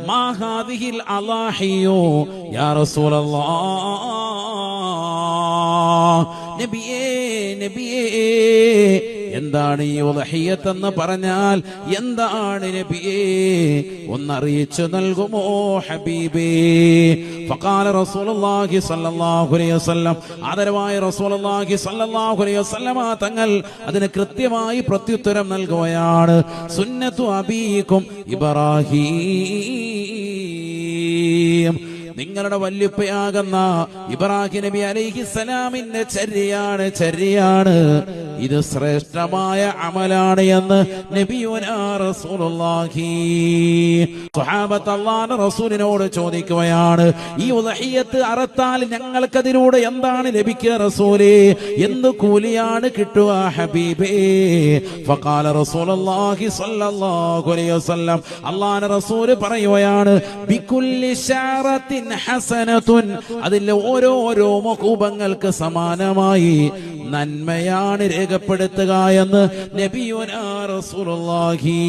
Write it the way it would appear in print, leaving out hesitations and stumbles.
മാ ഹാദിഹിൽ അളാഹിയോ യാ റസൂലല്ലാഹ്. നബിയേ നബിയേ, എന്താണ് ഈ ഉളഹിയ്യത്ത് എന്ന് പറഞ്ഞാൽ എന്താണ് നബിയേ, ഒന്നറിയിച്ചു നൽകുമോ ഹബീബേ? ഫഖാല റസൂലുള്ളാഹി സ്വല്ലല്ലാഹു അലൈഹി വസല്ലം, ആദരവായ റസൂലുള്ളാഹി സ്വല്ലല്ലാഹു അലൈഹി വസല്ലമ തങ്ങൾ അതിന് കൃത്യമായി പ്രത്യുത്തരം നൽകുകയാണ്. സുന്നത്തു അബീക്കും ഇബ്രാഹീം, നിങ്ങളുടെ വല്യുപ്പയാകുന്ന ഇബ്രാഹിം നബി അലൈഹിസ്സലാമിന്റെ ചര്യയാണ്. ഇത് ശ്രേഷ്ഠമായ അമലാണ് എന്ന് നബിയുനാ റസൂലുള്ളാഹി. സ്വഹാബത്ത് അല്ലാഹുവിന്റെ റസൂലിനോട് ചോദിക്കുകയാണ്, ഈ ഉളഹിയ്യത്ത് അറുത്താൽ ഞങ്ങൾക്കതിലൂടെ എന്താണ് ലഭിക്കുക റസൂലേ? എന്ത് കൂലിയാണ് കിട്ടുക ഹബീബേ? ഫഖാല റസൂലുള്ളാഹി സ്വല്ലല്ലാഹു അലൈഹി വസല്ലം, അല്ലാഹുവിന്റെ റസൂൽ പറയുകയാണ്, ബികുല്ലി ശഅറത്തിൻ ഹസനത്തുൻ, അതിലെ ഓരോ മുഖൂപങ്ങൾക്ക് സമാനമായി നന്മയാണ് രേഖപ്പെടുത്തുക എന്ന് നബിയുനാ റസൂലുള്ളാഹി.